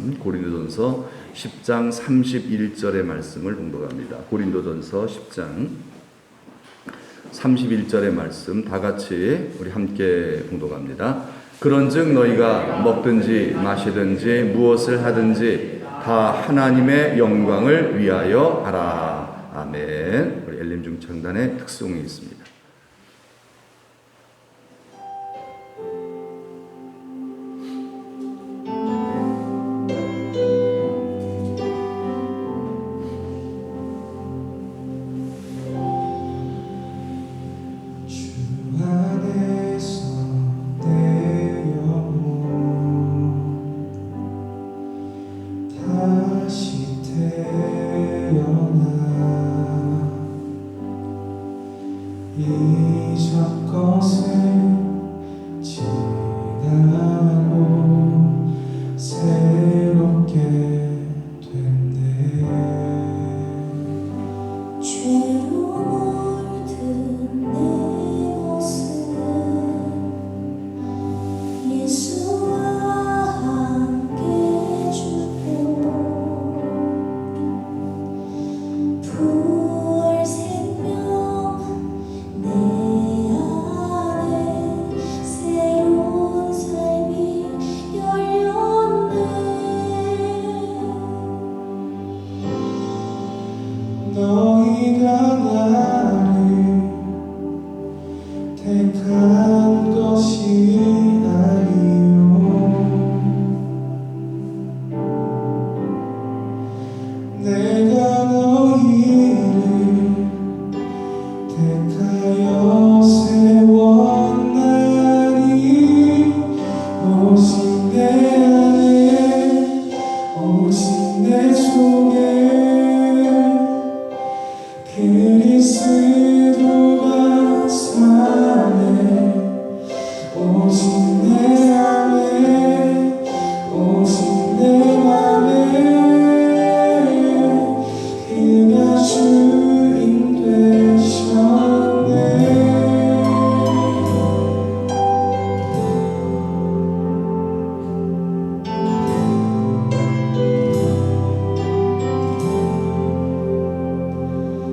말씀 고린도전서 10장 31절의 말씀을 봉독합니다. 고린도전서 10장 31절의 말씀 다 같이 우리 함께 봉독합니다. 그런즉 너희가 먹든지 마시든지 무엇을 하든지 다 하나님의 영광을 위하여 하라. 아멘. 우리 엘림중창단의 특송이 있습니다. 이적 것을 지나고 새롭게 된대. 죄로 물든 내 모습 예수와 함께 죽고 부활 생명 내 안에 새로운 삶이 열렸네. 너희가 나를 택한 것이 아니요 내가 너희를 택하여 세웠나니 오직 내 안에 오직 내 속에 그리스도가 사네. 오직 내 안에 오직 내 맘에 그가 주인 되셨네.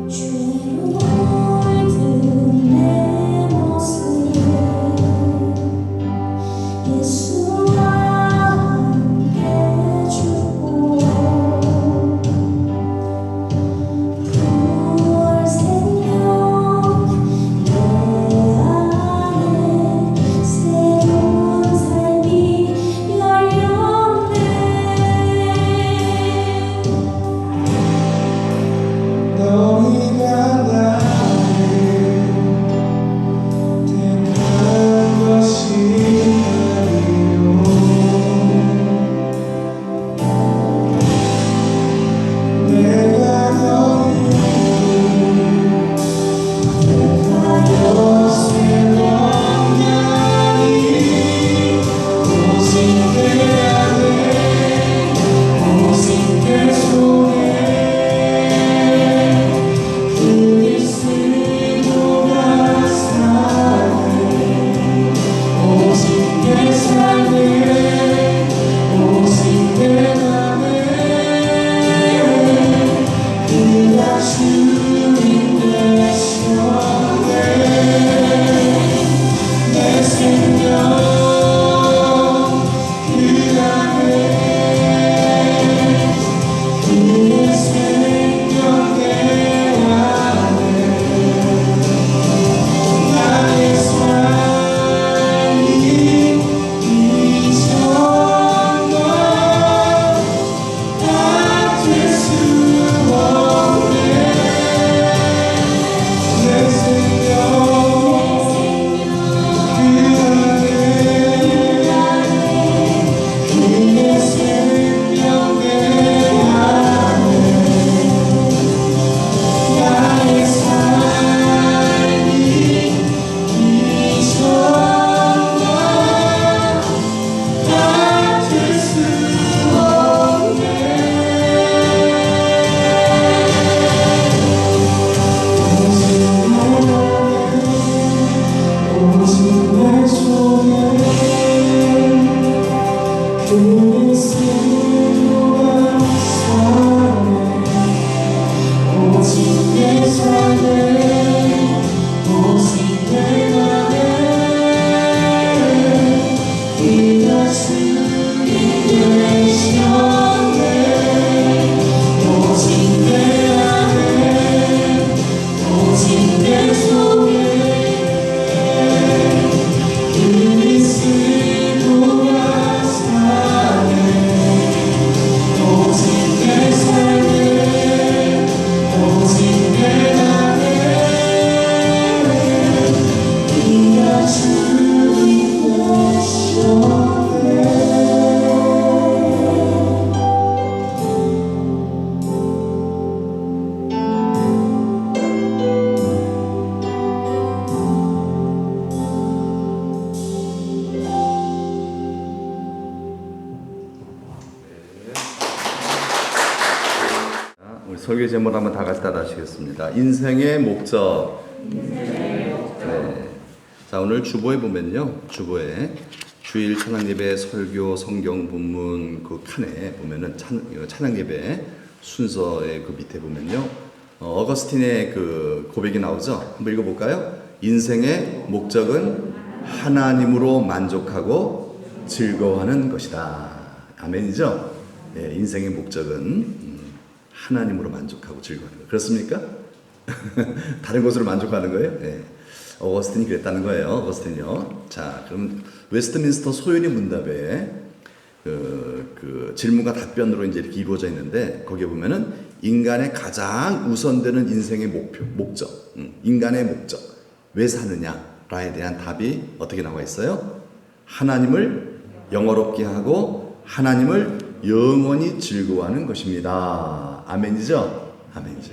죄로 물든 내 모습 예수와 함께 죽고 우리 설교 제목 한번 다 같이 따라하시겠습니다. 인생의 목적. 네. 자, 오늘 주보에 보면요. 주보에 주일 찬양예배 설교 성경 본문 그 칸에 보면은 찬양예배 순서의 그 밑에 보면요. 어거스틴의 그 고백이 나오죠. 한번 읽어볼까요? 인생의 목적은 하나님으로 만족하고 즐거워하는 것이다. 아멘이죠? 네, 인생의 목적은 하나님으로 만족하고 즐거워하는 것. 그렇습니까? 다른 것으로 만족하는 거예요? 네. 어거스틴이 그랬다는 거예요. 어거스틴이요. 자, 그럼 웨스트민스터 소요리 문답에 그 질문과 답변으로 이제 이렇게 이루어져 있는데 거기에 보면은 인간의 가장 우선되는 인생의 목적, 인간의 목적, 왜 사느냐라에 대한 답이 어떻게 나와 있어요? 하나님을 영화롭게 하고 하나님을 영원히 즐거워하는 것입니다. 아멘이죠? 아멘이죠.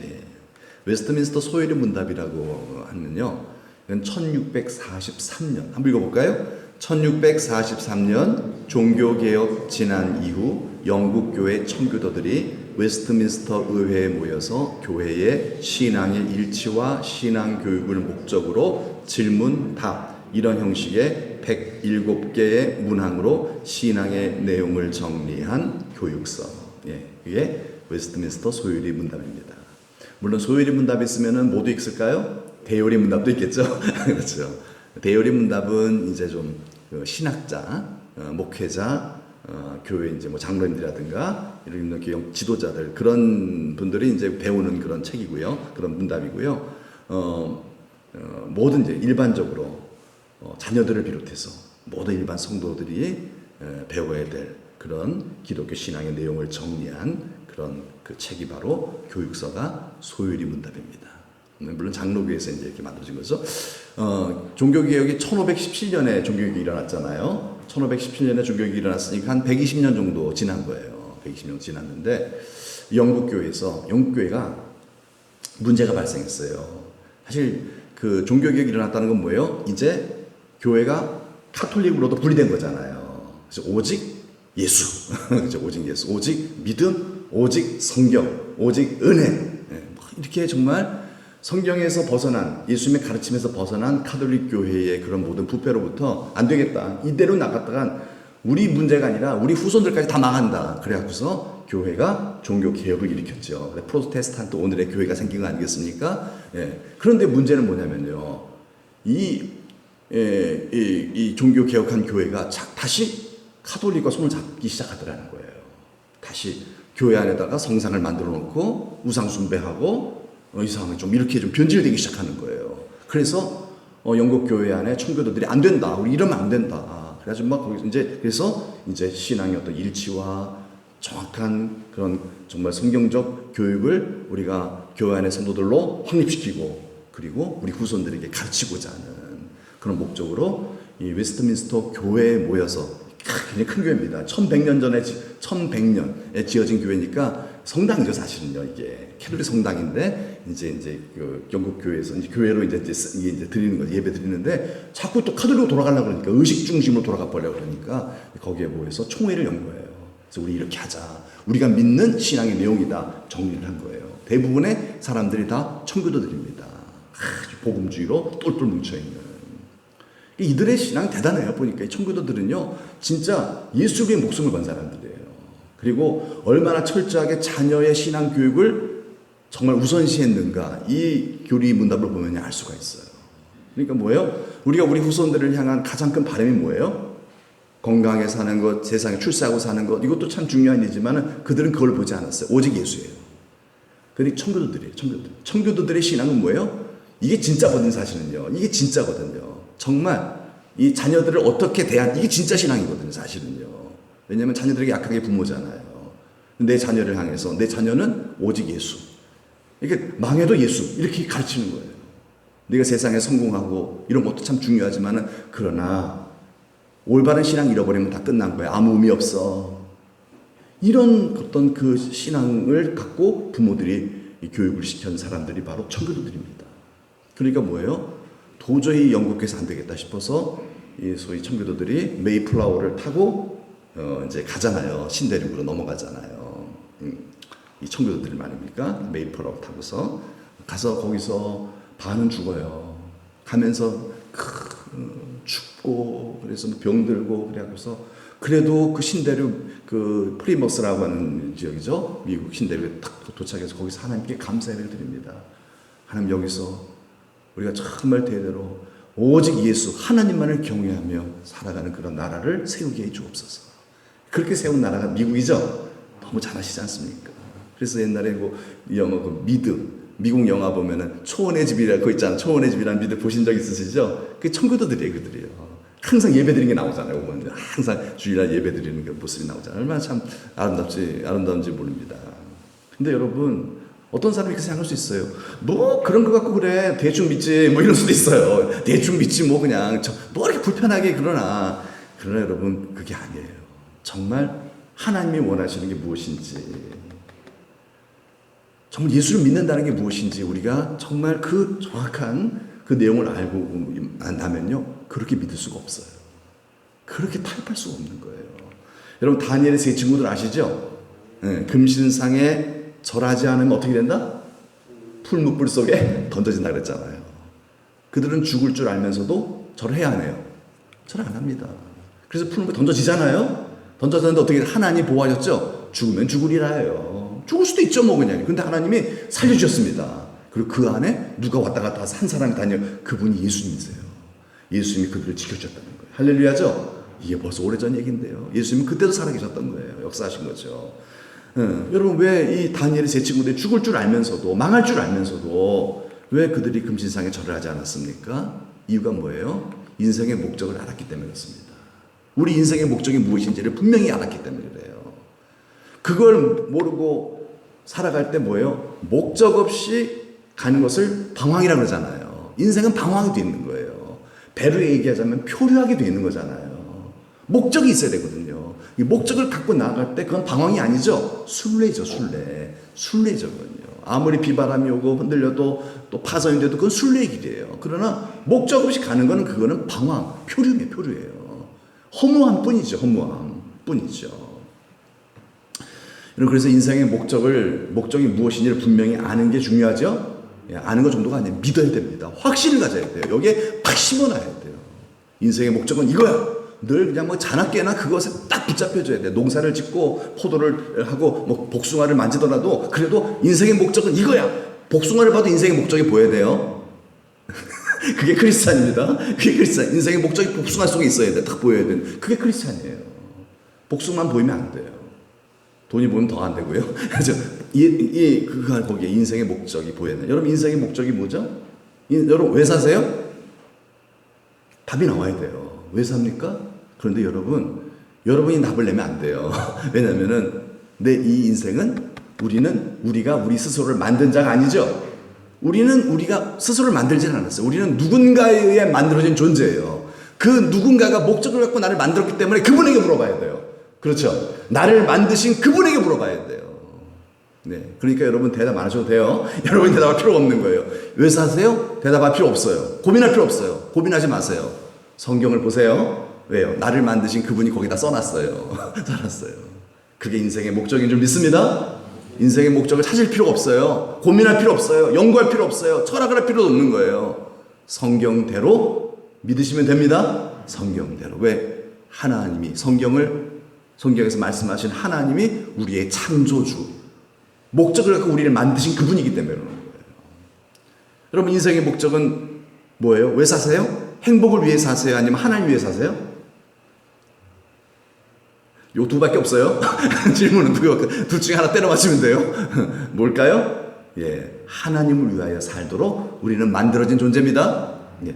웨스트민스터 소요리 문답이라고 하면요. 이건 1643년 한번 읽어볼까요? 1643년 종교개혁 지난 이후 영국 교회 청교도들이 웨스트민스터 의회에 모여서 교회의 신앙의 일치와 신앙 교육을 목적으로 질문, 답 이런 형식의 107개의 문항으로 신앙의 내용을 정리한 교육서. 예, 이게 웨스트민스터 소요리 문답입니다. 물론 소요리 문답이 있으면 모두 있을까요? 대요리 문답도 있겠죠. 그렇죠. 대요리 문답은 이제 좀 신학자, 목회자, 교회 이제 뭐 장로님들이라든가 이런 지도자들 그런 분들이 이제 배우는 그런 책이고요. 그런 문답이고요. 모든 이제 일반적으로 자녀들을 비롯해서 모든 일반 성도들이 배워야 될 그런 기독교 신앙의 내용을 정리한 그런 그 책이 바로 교육서가 소요리 문답입니다. 물론 장로교에서 이제 이렇게 만들어진 거죠. 종교개혁이 1517년에 종교개혁이 일어났잖아요. 1517년에 종교개혁이 일어났으니까 한 120년 정도 지난 거예요. 120년 지났는데 영국교회가 문제가 발생했어요. 사실 그 종교개혁이 일어났다는 건 뭐예요? 이제 교회가 카톨릭으로도 분리된 거잖아요. 그래서 오직 예수, 오직 예수, 오직 믿음, 오직 성경, 오직 은혜. 이렇게 정말 성경에서 벗어난 예수님의 가르침에서 벗어난 카톨릭 교회의 그런 모든 부패로부터 안 되겠다. 이대로 나갔다간 우리 문제가 아니라 우리 후손들까지 다 망한다. 그래갖고서 교회가 종교 개혁을 일으켰죠. 프로테스탄트 오늘의 교회가 생긴 거 아니겠습니까? 예. 그런데 문제는 뭐냐면요. 이 종교 개혁한 교회가 다시 카톨릭과 손을 잡기 시작하더라는 거예요. 다시 교회 안에다가 성상을 만들어 놓고 우상 숭배하고 이상하게 좀 이렇게 좀 변질되기 시작하는 거예요. 그래서 영국 교회 안에 청교도들이 안 된다. 우리 이러면 안 된다. 그래가지고 막 거기서 그래서 이제 신앙의 어떤 일치와 정확한 그런 정말 성경적 교육을 우리가 교회 안의 성도들로 확립시키고 그리고 우리 후손들에게 가르치고자 하는 그런 목적으로 이 웨스트민스터 교회에 모여서 굉장히 큰 교회입니다. 1100년에 지어진 교회니까 성당이죠, 사실은요. 이게 캐톨릭 성당인데 이제 그 영국 교회에서 이제 교회로 이제 드리는 거죠. 예배 드리는데 자꾸 또 카톨릭으로 돌아가려고 그러니까 의식 중심으로 돌아가 보려고 그러니까 거기에 모여서 총회를 연 거예요. 그래서 우리 이렇게 하자. 우리가 믿는 신앙의 내용이다. 정리를 한 거예요. 대부분의 사람들이 다 청교도들입니다. 아주 복음주의로 똘똘 뭉쳐 있는. 이들의 신앙이 대단해요. 보니까 이 청교도들은요, 진짜 예수의 목숨을 건 사람들이에요. 그리고 얼마나 철저하게 자녀의 신앙 교육을 정말 우선시했는가 이 교리 문답을 보면 알 수가 있어요. 그러니까 뭐예요? 우리가 우리 후손들을 향한 가장 큰 바람이 뭐예요? 건강하게 사는 것, 세상에 출세하고 사는 것, 이것도 참 중요한 일이지만 그들은 그걸 보지 않았어요. 오직 예수예요. 그런데 청교도들이에요. 청교도들의 신앙은 뭐예요? 이게 진짜거든요. 사실은요. 이게 진짜거든요. 정말 이 자녀들을 어떻게 이게 진짜 신앙이거든요. 사실은요. 왜냐하면 자녀들에게 약하게 부모잖아요. 내 자녀를 향해서 내 자녀는 오직 예수. 이렇게 망해도 예수 이렇게 가르치는 거예요. 네가 세상에 성공하고 이런 것도 참 중요하지만은 그러나 올바른 신앙 잃어버리면 다 끝난 거야. 아무 의미 없어. 이런 어떤 그 신앙을 갖고 부모들이 교육을 시킨 사람들이 바로 청교도들입니다. 그러니까 뭐예요? 도저히 영국에서 안 되겠다 싶어서 이 소위 청교도들이 메이플라워를 타고 이제 가잖아요. 신대륙으로 넘어가잖아요. 이 청교도들 말입니까? 메이플하고 타고서 가서 거기서 반은 죽어요. 가면서 춥고 그래서 병들고 그래갖고서 그래도 그 신대륙 그 프리머스라고 하는 지역이죠. 미국 신대륙에 딱 도착해서 거기서 하나님께 감사를 드립니다. 하나님 여기서 우리가 정말 대대로 오직 예수 하나님만을 경외하며 살아가는 그런 나라를 세우게 해 주옵소서. 그렇게 세운 나라가 미국이죠. 너무 잘 아시지 않습니까? 그래서 옛날에 그 영어 그 미국 영화 보면은 초원의 집이라 그거 있잖아. 초원의 집이라는 미드 보신 적 있으시죠? 그 청교도들이에요, 그들이요. 항상 예배 드리는 게 나오잖아요. 보면 항상 주일날 예배 드리는 그 모습이 나오잖아요. 얼마나 참 아름다운지 모릅니다. 근데 여러분, 어떤 사람이 그렇게 생각할 수 있어요. 뭐 그런 거 갖고 그래 대충 믿지 뭐 이럴 수도 있어요. 대충 믿지 뭐 그냥 뭐 이렇게 불편하게 그러나 여러분 그게 아니에요. 정말 하나님이 원하시는 게 무엇인지, 정말 예수를 믿는다는 게 무엇인지 우리가 정말 그 정확한 그 내용을 알고 나면요 그렇게 믿을 수가 없어요. 그렇게 타협할 수가 없는 거예요. 여러분 다니엘의 세 친구들 아시죠? 네, 금신상에 절하지 않으면 어떻게 된다? 풀무불 속에 던져진다 그랬잖아요. 그들은 죽을 줄 알면서도 절을 해야 하네요. 절을 안 합니다. 그래서 풀무불 던져지잖아요. 던져졌는데 어떻게 하나님 보호하셨죠? 죽으면 죽으리라 해요. 죽을 수도 있죠 뭐 그냥. 근데 하나님이 살려주셨습니다. 그리고 그 안에 누가 왔다 갔다 해서 한 사람이 다녀. 그분이 예수님이세요. 예수님이 그들을 지켜주셨다는 거예요. 할렐루야죠? 이게 벌써 오래전 얘기인데요. 예수님은 그때도 살아계셨던 거예요. 역사하신 거죠. 여러분 왜 이 다니엘의 세 친구들이 죽을 줄 알면서도 망할 줄 알면서도 왜 그들이 금신상에 절을 하지 않았습니까? 이유가 뭐예요? 인생의 목적을 알았기 때문에 그렇습니다. 우리 인생의 목적이 무엇인지를 분명히 알았기 때문에 그래요. 그걸 모르고 살아갈 때 뭐예요? 목적 없이 가는 것을 방황이라고 그러잖아요. 인생은 방황이 돼 있는 거예요. 배로 얘기하자면 표류하게 돼 있는 거잖아요. 목적이 있어야 되거든요. 이 목적을 갖고 나아갈 때 그건 방황이 아니죠. 순례죠, 순례죠, 그건요. 아무리 비바람이 오고 흔들려도 또 파선이 돼도 그건 순례의 길이에요. 그러나 목적 없이 가는 거는 그거는 방황, 표류예요. 허무함 뿐이죠. 여러분 그래서 인생의 목적이 무엇인지를 분명히 아는 게 중요하죠. 아는 것 정도가 아니에요. 믿어야 됩니다. 확신을 가져야 돼요. 여기에 팍 심어놔야 돼요. 인생의 목적은 이거야. 늘 그냥 뭐 자나깨나 그것에 딱 붙잡혀줘야 돼요. 농사를 짓고 포도를 하고 뭐 복숭아를 만지더라도 그래도 인생의 목적은 이거야. 복숭아를 봐도 인생의 목적이 보여야 돼요. 그게 크리스찬입니다. 그게 크리스찬. 인생의 목적이 복숭아 속에 있어야 돼. 딱 보여야 돼. 그게 크리스찬이에요. 복숭아만 보이면 안 돼요. 돈이 보이면 더 안 되고요. 그래서 거기에 인생의 목적이 보여야 돼요. 여러분 인생의 목적이 뭐죠? 여러분 왜 사세요? 답이 나와야 돼요. 왜 삽니까? 그런데 여러분이 답을 내면 안 돼요. 왜냐면은 이 인생은 우리가 우리 스스로를 만든 자가 아니죠. 우리가 스스로를 만들지는 않았어요. 우리는 누군가에 의해 만들어진 존재예요. 그 누군가가 목적을 갖고 나를 만들었기 때문에 그분에게 물어봐야 돼요. 그렇죠? 나를 만드신 그분에게 물어봐야 돼요. 네, 그러니까 여러분 대답 안 하셔도 돼요. 여러분이 대답할 필요가 없는 거예요. 왜 사세요? 대답할 필요 없어요. 고민할 필요 없어요. 고민하지 마세요. 성경을 보세요. 왜요? 나를 만드신 그분이 거기다 써놨어요. 써놨어요. 그게 인생의 목적인 줄 믿습니다. 인생의 목적을 찾을 필요가 없어요. 고민할 필요 없어요. 연구할 필요 없어요. 철학을 할 필요도 없는 거예요. 성경대로 믿으시면 됩니다. 성경대로. 왜? 하나님이 성경에서 말씀하신 하나님이 우리의 창조주, 목적을 갖고 우리를 만드신 그분이기 때문에 그러는 거예요. 여러분 인생의 목적은 뭐예요? 왜 사세요? 행복을 위해 사세요? 아니면 하나님 위해 사세요? 요 두 밖에 없어요. 질문은 둘 중에 하나 때려 맞히면 돼요. 뭘까요? 하나님을 위하여 살도록 우리는 만들어진 존재입니다.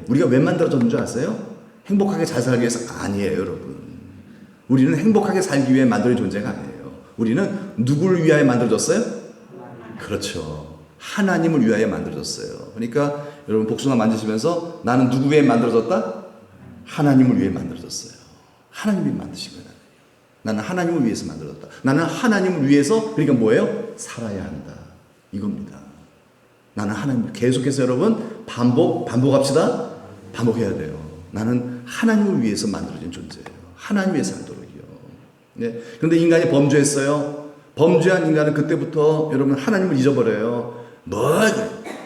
우리가 왜 만들어졌는 줄 아세요? 행복하게 잘 살기 위해서 아니에요, 여러분. 우리는 행복하게 살기 위해 만들어진 존재가 아니에요. 우리는 누구를 위하여 만들어졌어요? 그렇죠. 하나님을 위하여 만들어졌어요. 그러니까 여러분 복숭아 만드시면서 나는 누구 위해 만들어졌다? 하나님을 위해 만들어졌어요. 하나님이 만드신 거예요. 나는 하나님을 위해서 만들어졌다. 나는 하나님을 위해서 그러니까 뭐예요? 살아야 한다. 이겁니다. 나는 하나님을 계속해서 여러분 반복합시다. 반복해야 돼요. 나는 하나님을 위해서 만들어진 존재예요. 하나님 위해 살도록이요. 네. 그런데 인간이 범죄했어요. 범죄한 인간은 그때부터 여러분 하나님을 잊어버려요.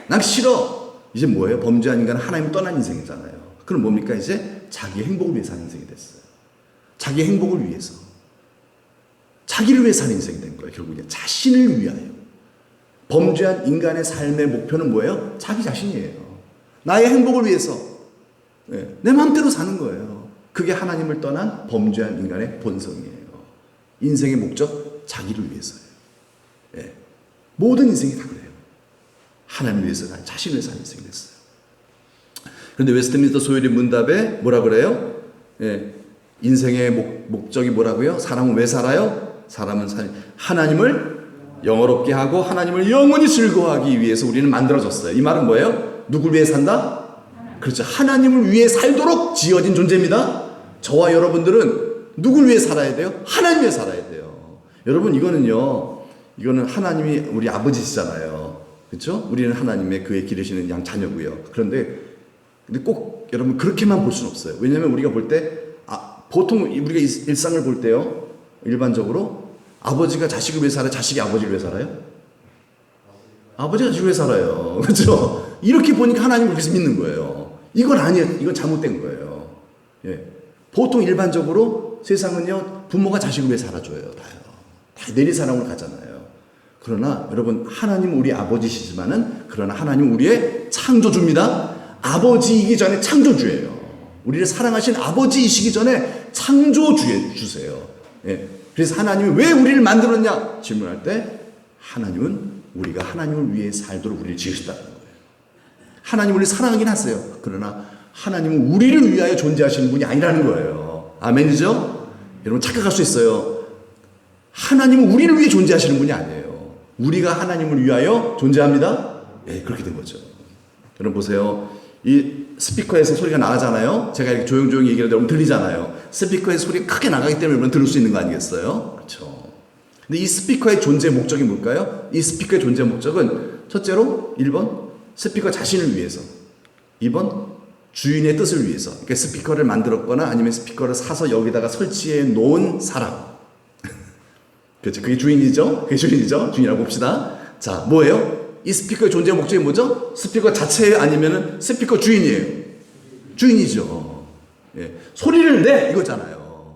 난 싫어. 이제 뭐예요? 범죄한 인간은 하나님을 떠난 인생이잖아요. 그럼 뭡니까? 이제 자기 행복을 위해 사는 인생이 됐어요. 자기 행복을 위해서. 자기를 위해 사는 인생이 된 거예요. 결국에 자신을 위하여. 범죄한 인간의 삶의 목표는 뭐예요? 자기 자신이에요. 나의 행복을 위해서. 내 마음대로 사는 거예요. 그게 하나님을 떠난 범죄한 인간의 본성이에요. 인생의 목적, 자기를 위해서예요. 모든 인생이 다 그래요. 하나님을 위해서, 자신을 위해 사는 인생이 됐어요. 그런데 웨스트민스터 소율이 문답에 뭐라 그래요? 인생의 목적이 뭐라고요? 사람은 왜 살아요? 사람은 하나님을 영어롭게 하고 하나님을 영원히 즐거워하기 위해서 우리는 만들어졌어요. 이 말은 뭐예요? 누굴 위해 산다? 그렇죠. 하나님을 위해 살도록 지어진 존재입니다. 저와 여러분들은 누굴 위해 살아야 돼요? 하나님 위해 살아야 돼요. 여러분 이거는 하나님이 우리 아버지시잖아요. 그렇죠? 우리는 하나님의 그의 기르시는 양 자녀고요. 근데 꼭 여러분 그렇게만 볼 수는 없어요. 왜냐하면 우리가 볼 때 보통 우리가 일상을 볼 때요. 일반적으로 아버지가 자식을 위해 살아요? 자식이 아버지를 위해 살아요? 아버지가 자식을 위해 살아요. 그렇죠? 이렇게 보니까 하나님을 그래서 믿는 거예요. 이건 아니에요. 이건 잘못된 거예요. 보통 일반적으로 세상은요. 부모가 자식을 위해 살아줘요. 다 내리 사랑으로 가잖아요. 그러나 여러분 하나님은 우리 아버지시지만은 그러나 하나님은 우리의 창조주입니다. 아버지이기 전에 창조주예요. 우리를 사랑하신 아버지이시기 전에 창조주세요. 그래서 하나님이 왜 우리를 만들었냐 질문할 때 하나님은 우리가 하나님을 위해 살도록 우리를 지으셨다는 거예요. 하나님을 우리 사랑하긴 하세요. 그러나 하나님은 우리를 위하여 존재하시는 분이 아니라는 거예요. 아멘이죠? 여러분 착각할 수 있어요. 하나님은 우리를 위해 존재하시는 분이 아니에요. 우리가 하나님을 위하여 존재합니다. 그렇게 된 거죠. 여러분 보세요. 이 스피커에서 소리가 나가잖아요. 제가 이렇게 조용조용히 얘기를 하면 들리잖아요. 스피커에서 소리가 크게 나가기 때문에 여러분 들을 수 있는 거 아니겠어요? 그렇죠. 근데 이 스피커의 존재 목적이 뭘까요? 이 스피커의 존재 목적은 첫째로 1번 스피커 자신을 위해서, 2번 주인의 뜻을 위해서. 그러니까 스피커를 만들었거나 아니면 스피커를 사서 여기다가 설치해 놓은 사람. 그렇죠. 그게 주인이죠. 그게 주인이죠. 주인이라고 봅시다. 자, 뭐예요? 이 스피커의 존재 목적이 뭐죠? 스피커 자체예요? 아니면은 스피커 주인이에요? 주인이죠. 소리를 내! 이거잖아요.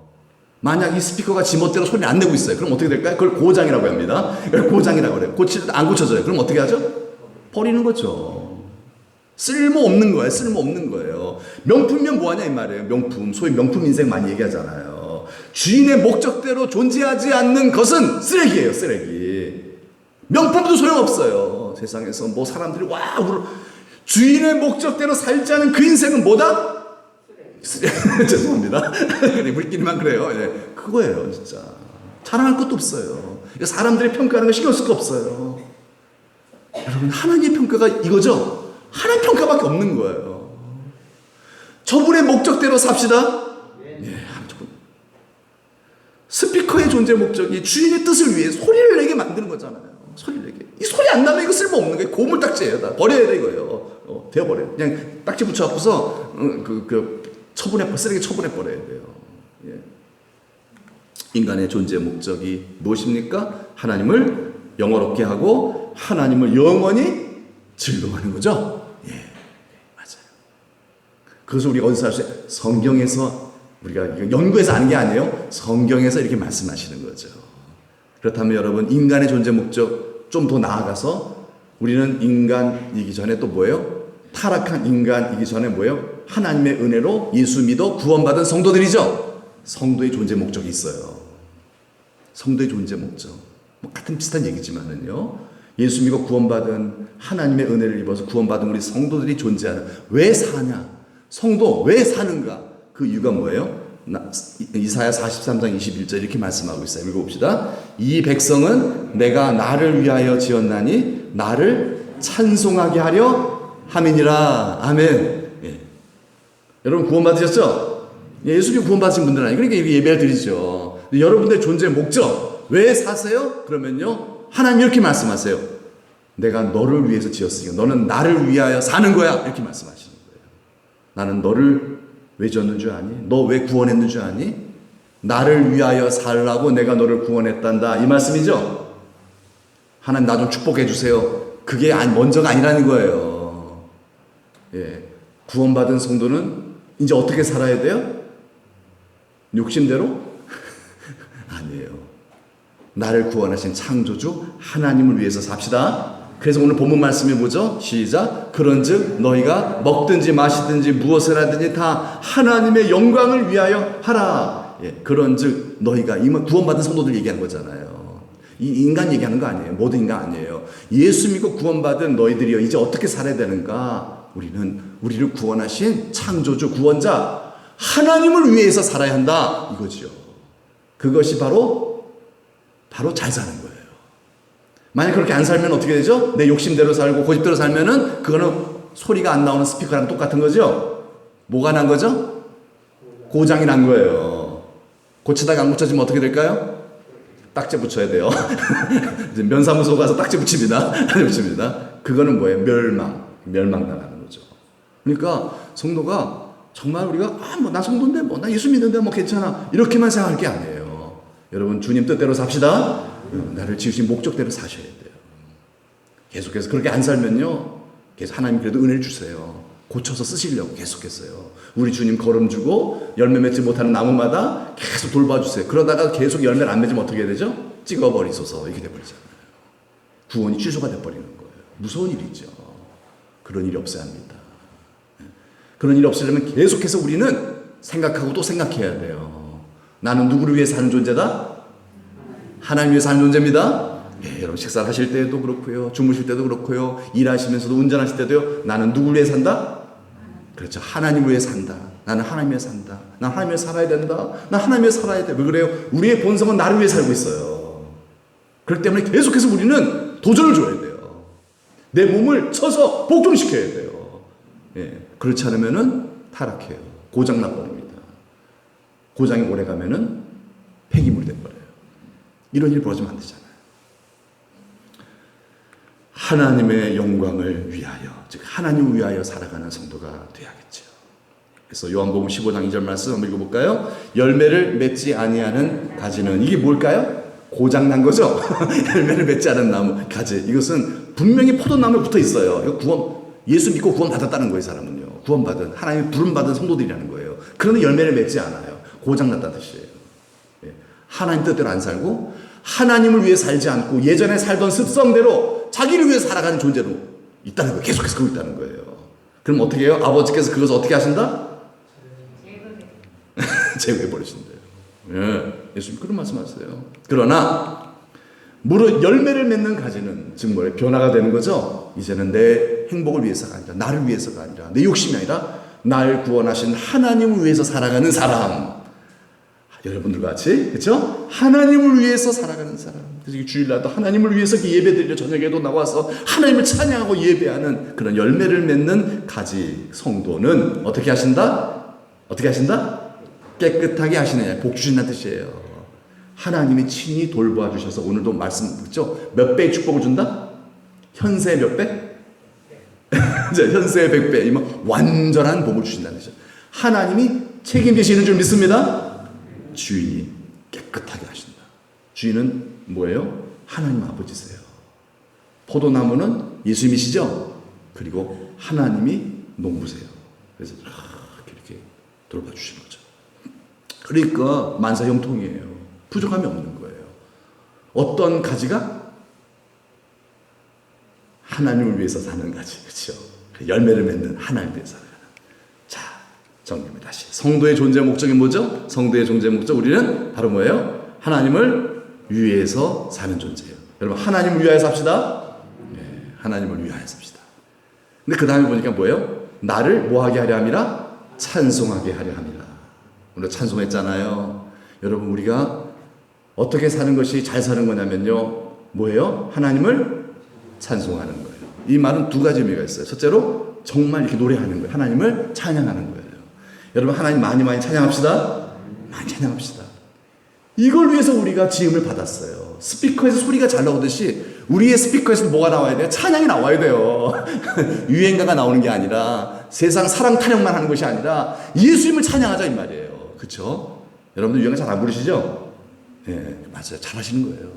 만약 이 스피커가 지멋대로 소리를 안 내고 있어요. 그럼 어떻게 될까요? 그걸 고장이라고 합니다. 그걸 고장이라고 그래요. 고칠 때 안 고쳐져요. 그럼 어떻게 하죠? 버리는 거죠. 쓸모없는 거예요. 쓸모없는 거예요. 명품이면 뭐하냐 이 말이에요. 명품. 소위 명품 인생 많이 얘기하잖아요. 주인의 목적대로 존재하지 않는 것은 쓰레기예요. 쓰레기. 명품도 소용없어요. 세상에서 뭐 사람들이 주인의 목적대로 살지 않은 그 인생은 뭐다? 죄송합니다. 우리끼리만 그래요. 그거예요 진짜. 자랑할 것도 없어요. 사람들이 평가하는 거 신경 쓸 거 없어요. 여러분 하나님의 평가가 이거죠? 하나님 평가밖에 없는 거예요. 저분의 목적대로 삽시다. 스피커의 존재 목적이 주인의 뜻을 위해 소리를 내게 만드는 거잖아요. 소리를 내게. 이 소리 안 나면 이거 쓸모없는 거예요. 고물딱지예요. 다 버려야 돼 이거예요. 되어버려요. 그냥 딱지 붙여갖고서 쓰레기 처분해버려야 돼요. 인간의 존재 목적이 무엇입니까? 하나님을 영원롭게 하고 하나님을 영원히 즐거워하는 거죠. 맞아요. 그것을 우리가 어디서 알 수 있어요? 성경에서 우리가 연구해서 아는 게 아니에요. 성경에서 이렇게 말씀하시는 거죠. 그렇다면 여러분 인간의 존재 목적 좀 더 나아가서 우리는 인간이기 전에 또 뭐예요? 타락한 인간이기 전에 뭐예요? 하나님의 은혜로 예수 믿어 구원받은 성도들이죠. 성도의 존재 목적이 있어요. 성도의 존재 목적. 같은 비슷한 얘기지만은요. 예수 믿어 구원받은 하나님의 은혜를 입어서 구원받은 우리 성도들이 존재하는 왜 사냐? 성도 왜 사는가? 그 이유가 뭐예요? 이사야 43장 21절 이렇게 말씀하고 있어요. 읽어봅시다. 이 백성은 내가 나를 위하여 지었나니 나를 찬송하게 하려 함이니라. 아멘. 여러분 구원받으셨죠? 예수 믿고 구원받으신 분들은 아니에요. 그러니까 예배를 드리죠. 여러분들의 존재 목적 왜 사세요? 그러면요 하나님 이렇게 말씀하세요. 내가 너를 위해서 지었으니까 너는 나를 위하여 사는 거야. 이렇게 말씀하시는 거예요. 나는 너를 왜 지었는 줄 아니? 너 왜 구원했는 줄 아니? 나를 위하여 살라고 내가 너를 구원했단다. 이 말씀이죠? 하나님 나 좀 축복해 주세요. 그게 먼저가 아니라는 거예요. 예. 구원받은 성도는 이제 어떻게 살아야 돼요? 욕심대로? 아니에요. 나를 구원하신 창조주 하나님을 위해서 삽시다. 그래서 오늘 본문 말씀이 뭐죠? 시작. 그런즉 너희가 먹든지 마시든지 무엇을 하든지 다 하나님의 영광을 위하여 하라. 예, 그런즉 너희가 이 구원받은 성도들 얘기하는 거잖아요. 이 인간 얘기하는 거 아니에요. 모든 인간 아니에요. 예수 믿고 구원받은 너희들이요 이제 어떻게 살아야 되는가? 우리는 우리를 구원하신 창조주 구원자 하나님을 위해서 살아야 한다 이거죠. 그것이 바로 잘 사는 거예요. 만약 그렇게 안 살면 어떻게 되죠? 내 욕심대로 살고 고집대로 살면은 그거는 소리가 안 나오는 스피커랑 똑같은 거죠. 뭐가 난 거죠? 고장이 난 거예요. 고치다가 안 고쳐지면 어떻게 될까요? 딱지 붙여야 돼요. 이제 면사무소 가서 딱지 붙입니다. 붙입니다. 그거는 뭐예요? 멸망당하는 거죠. 그러니까 성도가 정말 우리가 나 성도인데 나 예수 믿는데 괜찮아 이렇게만 생각할 게 아니에요. 여러분 주님 뜻대로 삽시다. 나를 지으신 목적대로 사셔야 돼요. 계속해서 그렇게 안 살면요 계속 하나님 그래도 은혜를 주세요. 고쳐서 쓰시려고 계속했어요. 우리 주님 걸음 주고 열매 맺지 못하는 나무마다 계속 돌봐주세요. 그러다가 계속 열매를 안 맺으면 어떻게 해야 되죠? 찍어버리소서 이렇게 돼버리잖아요. 구원이 취소가 돼버리는 거예요. 무서운 일이죠. 그런 일이 없어야 합니다. 그런 일이 없으려면 계속해서 우리는 생각하고 또 생각해야 돼요. 나는 누구를 위해 사는 존재다? 하나님 위해 사는 존재입니다. 예, 여러분 식사를 하실 때도 그렇고요. 주무실 때도 그렇고요. 일하시면서도 운전하실 때도요. 나는 누구를 위해 산다? 그렇죠. 하나님을 위해 산다. 나는 하나님 위해 산다. 난 하나님 위해 살아야 된다. 난 하나님 위해 살아야 돼. 왜 그래요? 우리의 본성은 나를 위해 살고 있어요. 그렇기 때문에 계속해서 우리는 도전을 줘야 돼요. 내 몸을 쳐서 복종시켜야 돼요. 예, 그렇지 않으면은 타락해요. 고장 나버립니다. 고장이 오래 가면은 폐기물이 돼버려요. 이런 일이 벌어지면 안 되잖아요. 하나님의 영광을 위하여, 즉 하나님을 위하여 살아가는 성도가 되어야겠죠. 그래서 요한복음 15장 2절 말씀 한번 읽어볼까요? 열매를 맺지 아니하는 가지는 이게 뭘까요? 고장난 거죠. 열매를 맺지 않은 나무 가지. 이것은 분명히 포도나무에 붙어 있어요. 이거 예수 믿고 구원 받았다는 거예요. 사람은요. 구원받은 하나님의 부름 받은 성도들이라는 거예요. 그런데 열매를 맺지 않아요. 고장났다는 뜻이에요. 예. 하나님 뜻대로 안 살고 하나님을 위해 살지 않고 예전에 살던 습성대로 자기를 위해 살아가는 존재로 있다는 거예요. 계속해서 그러고 있다는 거예요. 그럼 어떻게 해요? 아버지께서 그것을 어떻게 하신다? 제거해버리신대요. 예, 예수님 그런 말씀하세요. 그러나 무릇 열매를 맺는 가지는 즉 뭐예요? 변화가 되는 거죠. 이제는 내 행복을 위해서가 아니라 나를 위해서가 아니라 내 욕심이 아니라 날 구원하신 하나님을 위해서 살아가는 사람. 여러분들 같이 그렇죠? 하나님을 위해서 살아가는 사람. 그래서 주일날도 하나님을 위해서 예배드리려 저녁에도 나와서 하나님을 찬양하고 예배하는 그런 열매를 맺는 가지 성도는 어떻게 하신다? 어떻게 하신다? 깨끗하게 하시느냐. 복 주신다는 뜻이에요. 하나님이 친히 돌보아 주셔서 오늘도 말씀 듣죠? 몇 배의 축복을 준다? 현세 몇 배? 현세 100배. 완전한 복을 주신다는 뜻이죠. 하나님이 책임지시는 줄 믿습니다. 주인이 깨끗하게 하신다. 주인은 뭐예요? 하나님 아버지세요. 포도나무는 예수님이시죠? 그리고 하나님이 농부세요. 그래서 이렇게 돌봐 주시는 거죠. 그러니까 만사형통이에요. 부족함이 없는 거예요. 어떤 가지가? 하나님을 위해서 사는 가지. 그렇죠? 열매를 맺는 하나님을 위해서 살아가는. 자, 정리합니다. 다시. 성도의 존재 목적이 뭐죠? 성도의 존재 목적 우리는 바로 뭐예요? 하나님을 위해서 사는 존재예요. 여러분 하나님을 위하여 삽시다. 네, 하나님을 위하여 삽시다. 근데 그 다음에 보니까 뭐예요? 나를 뭐하게 하려 함이라? 찬송하게 하려 함이라. 우리가 찬송했잖아요. 여러분 우리가 어떻게 사는 것이 잘 사는 거냐면요. 뭐예요? 하나님을 찬송하는 거예요. 이 말은 두 가지 의미가 있어요. 첫째로 정말 이렇게 노래하는 거예요. 하나님을 찬양하는 거예요. 여러분 하나님 많이 찬양합시다. 많이 찬양합시다. 이걸 위해서 우리가 지음을 받았어요. 스피커에서 소리가 잘 나오듯이 우리의 스피커에서 뭐가 나와야 돼요? 찬양이 나와야 돼요. 유행가가 나오는 게 아니라 세상 사랑 타령만 하는 것이 아니라 예수님을 찬양하자 이 말이에요. 그렇죠? 여러분들 유행가 잘 안 부르시죠? 네, 맞아요. 잘 하시는 거예요.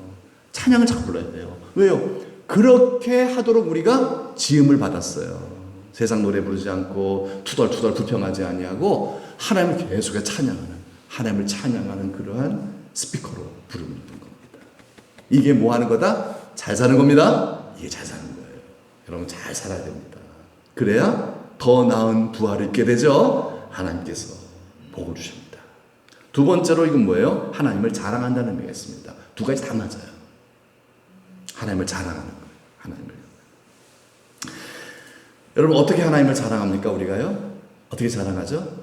찬양을 자꾸 불러야 돼요. 왜요? 그렇게 하도록 우리가 지음을 받았어요. 세상 노래 부르지 않고 투덜투덜 불평하지 아니하고 하나님을 계속해서 찬양하는, 하나님을 찬양하는 그러한 스피커로 부르는 겁니다. 이게 뭐 하는 거다? 잘 사는 겁니다. 이게 잘 사는 거예요. 여러분 잘 살아야 됩니다. 그래야 더 나은 부활을 입게 되죠. 하나님께서 복을 주십니다. 두 번째로 이건 뭐예요? 하나님을 자랑한다는 의미가 있습니다. 두 가지 다 맞아요. 하나님을 자랑하는 거예요. 하나님을. 여러분 어떻게 하나님을 자랑합니까? 우리가요? 어떻게 자랑하죠?